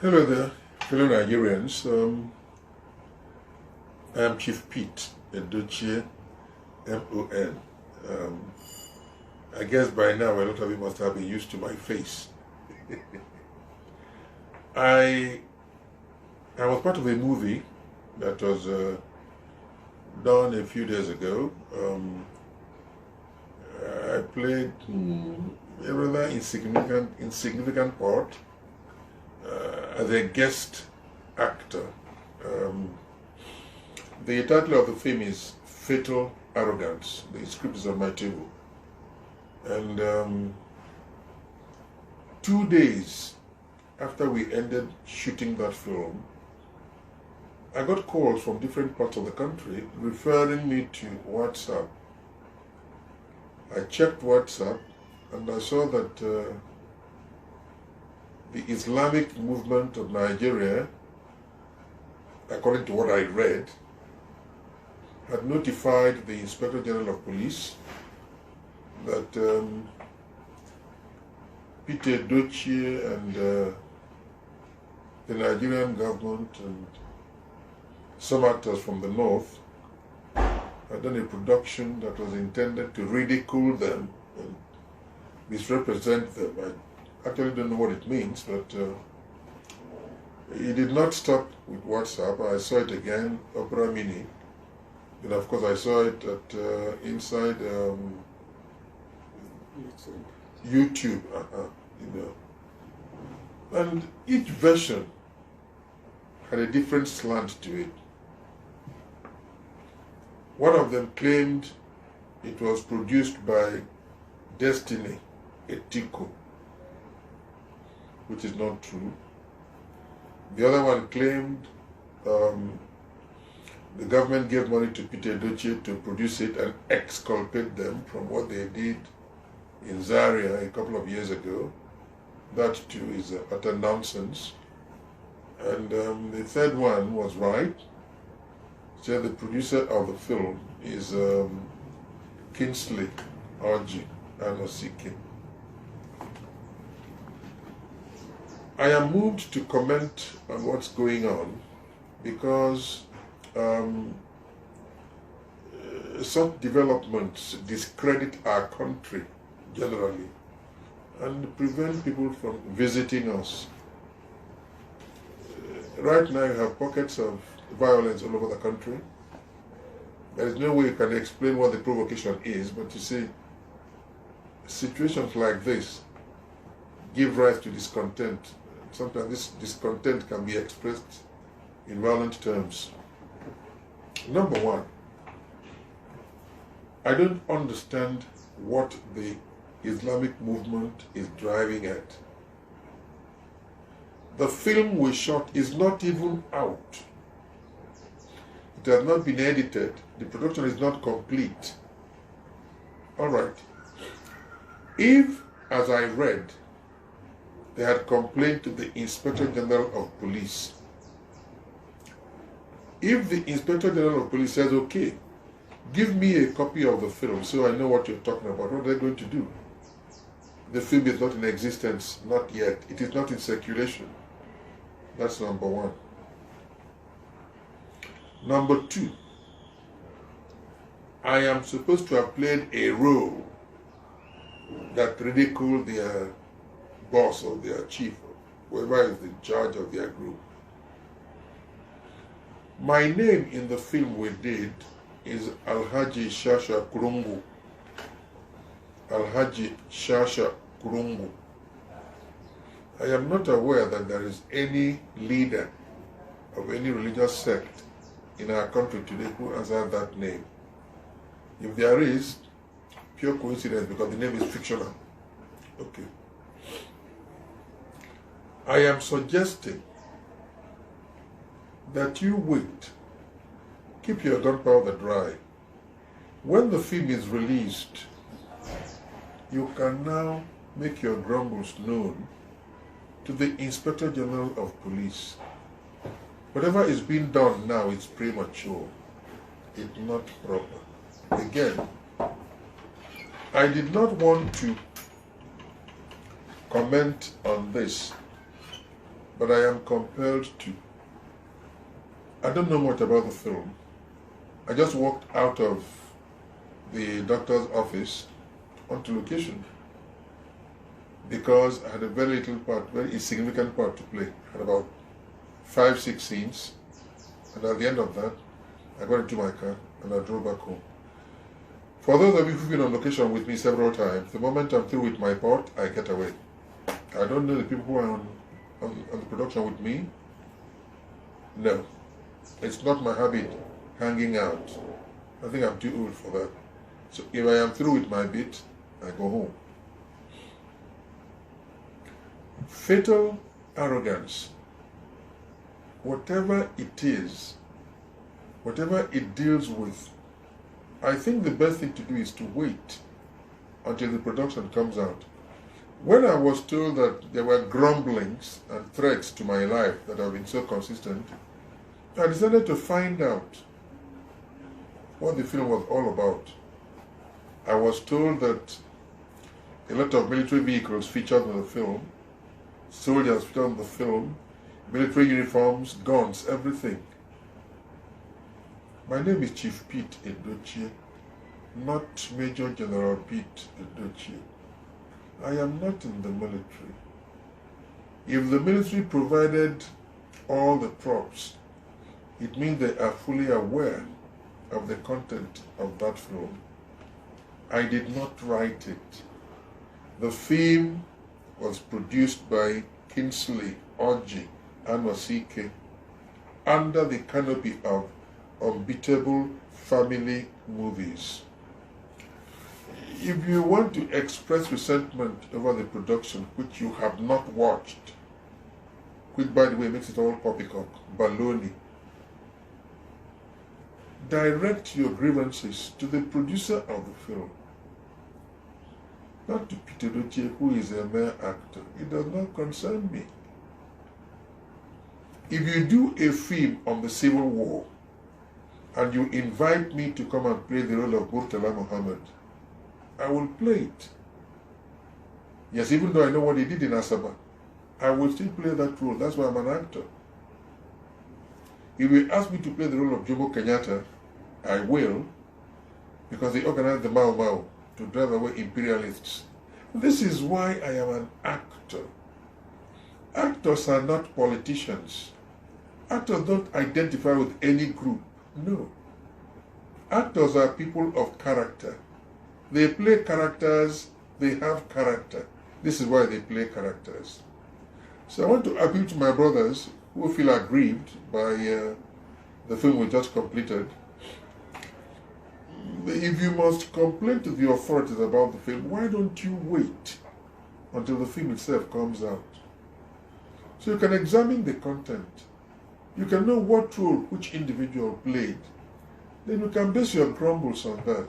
Hello there, fellow Nigerians. I am Chief Pete, Edochie, M-O-N. I guess by now a lot of you must have been used to my face. I was part of a movie that was done a few days ago. I played a rather insignificant part as a guest actor. The title of the film is Fatal Arrogance. The script is on my table. And 2 days after we ended shooting that film, I got calls from different parts of the country referring me to WhatsApp. I checked WhatsApp and I saw that the Islamic movement of Nigeria, according to what I read, had notified the Inspector General of Police that Peter Edochie and the Nigerian government and some actors from the north had done a production that was intended to ridicule them and misrepresent them. I actually don't know what it means, but it did not stop with WhatsApp. I saw it again, Opera Mini. And of course I saw it at inside YouTube, And each version had a different slant to it. One of them claimed it was produced by Destiny Etiko, which is not true. The other one claimed the government gave money to Peter Edochie to produce it and exculpate them from what they did in Zaria a couple of years ago. That too is utter nonsense. And the third one was right. So the producer of the film is Kingsley Orji Anosike. I am moved to comment on what's going on because some developments discredit our country generally and prevent people from visiting us. Right now you have pockets of violence all over the country. There is no way you can explain what the provocation is, but you see, situations like this give rise to discontent. Sometimes this discontent can be expressed in violent terms. Number one, I don't understand what the Islamic movement is driving at. The film we shot is not even out. It has not been edited. The production is not complete. All right. If, as I read, they had complained to the Inspector General of Police, if the Inspector General of Police says, okay, give me a copy of the film so I know what you're talking about, what are they going to do? The film is not in existence, not yet. It is not in circulation. That's number one. Number two, I am supposed to have played a role that ridiculed their boss or their chief, whoever is in charge of their group. My name in the film we did is Alhaji Shasha Kurungu. Alhaji Shasha Kurungu. I am not aware that there is any leader of any religious sect in our country today who has had that name. If there is, pure coincidence because the name is fictional. Okay. I am suggesting that you wait. Keep your gunpowder dry. When the film is released, you can now make your grumbles known to the Inspector General of Police. Whatever is being done now is premature. It's not proper. Again, I did not want to comment on this but I am compelled to. I don't know much about the film. I just walked out of the doctor's office onto location because I had a very little part, very insignificant part to play. I had about 5-6 scenes, and at the end of that, I got into my car and I drove back home. For those of you who've been on location with me several times, the moment I'm through with my part, I get away. I don't know the people who are on the production with me. No, it's not my habit hanging out. I think I'm too old for that. So if I am through with my bit, I go home. Fatal arrogance, whatever it is, whatever it deals with, I think the best thing to do is to wait until the production comes out. When I was told that there were grumblings and threats to my life that have been so consistent, I decided to find out what the film was all about. I was told that a lot of military vehicles featured in the film, soldiers featured in the film, military uniforms, guns, everything. My name is Chief Pete Edochie, not Major General Pete Edochie. I am not in the military. If the military provided all the props, it means they are fully aware of the content of that film. I did not write it. The film was produced by Kingsley Oji Anosike under the canopy of Unbeatable Family Movies. If you want to express resentment over the production which you have not watched, which by the way makes it all poppycock, baloney, direct your grievances to the producer of the film, not to Peter Edochie, who is a mere actor. It does not concern me. If you do a film on the Civil War and you invite me to come and play the role of Murtala Muhammad, I will play it. Yes, even though I know what he did in Asaba, I will still play that role. That's why I'm an actor. If you ask me to play the role of Jomo Kenyatta, I will, because they organized the Mau Mau to drive away imperialists. This is why I am an actor. Actors are not politicians. Actors don't identify with any group. No. Actors are people of character. They play characters, they have character. This is why they play characters. So I want to appeal to my brothers who feel aggrieved by the film we just completed. If you must complain to the authorities about the film, why don't you wait until the film itself comes out? So you can examine the content. You can know what role which individual played. Then you can base your grumbles on that.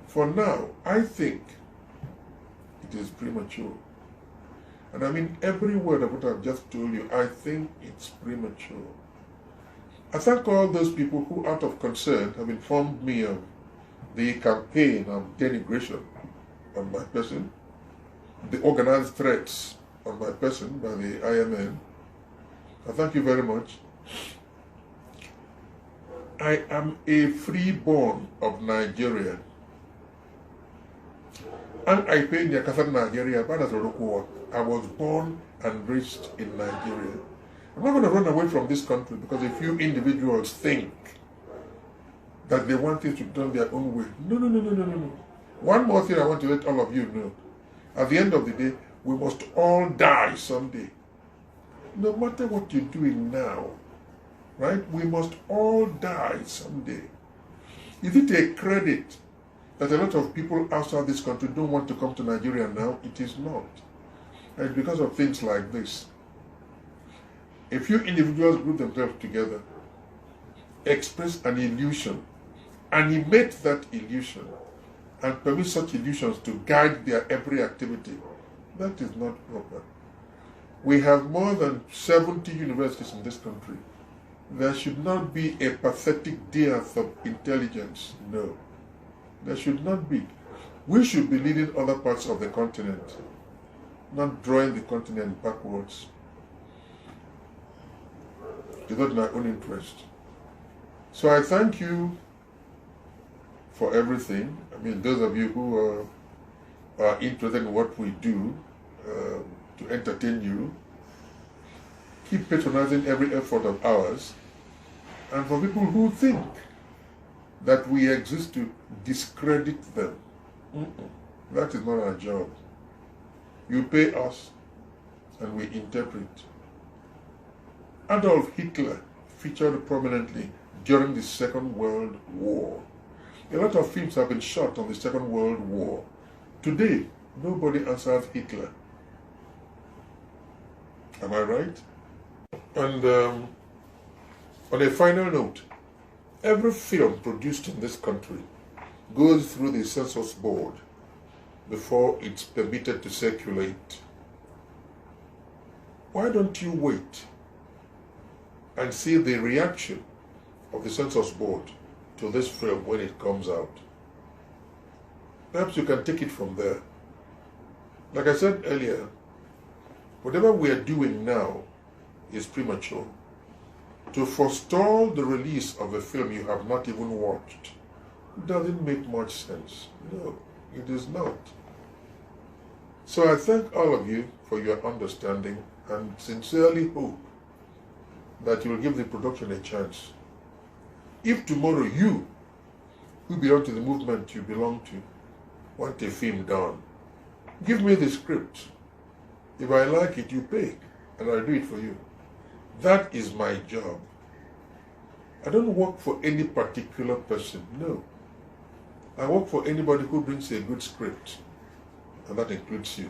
For now, I think it is premature. And I mean every word of what I've just told you, I think it's premature. I thank all those people who, out of concern, have informed me of the campaign of denigration on my person, the organized threats on my person by the IMN. I thank you very much. I am a freeborn of Nigeria. And I pay in Nigeria, I was born and raised in Nigeria. I'm not going to run away from this country because a few individuals think that they want things to be done their own way. No. One more thing I want to let all of you know. At the end of the day, we must all die someday. No matter what you're doing now, right? We must all die someday. Is it a credit that a lot of people outside this country don't want to come to Nigeria now? It is not. And because of things like this. A few individuals group themselves together, express an illusion, animate that illusion, and permit such illusions to guide their every activity. That is not proper. We have more than 70 universities in this country. There should not be a pathetic dearth of intelligence. No. There should not be. We should be leading other parts of the continent, not drawing the continent backwards. It's not in our own interest. So I thank you for everything. I mean, those of you who are interested in what we do to entertain you, keep patronizing every effort of ours. And for people who think that we exist to discredit them, that is not our job. You pay us and we interpret. Adolf Hitler featured prominently during the Second World War. A lot of films have been shot on the Second World War. Today, nobody answers Hitler. Am I right? And on a final note, every film produced in this country goes through the census board before it's permitted to circulate. Why don't you wait and see the reaction of the census board to this film when it comes out? Perhaps you can take it from there. Like I said earlier, whatever we are doing now is premature. To forestall the release of a film you have not even watched doesn't make much sense. No, it is not. So I thank all of you for your understanding and sincerely hope that you will give the production a chance. If tomorrow you, who belong to the movement you belong to, want a film done, give me the script. If I like it, you pay, and I'll do it for you. That is my job. I don't work for any particular person, no. I work for anybody who brings a good script, and that includes you.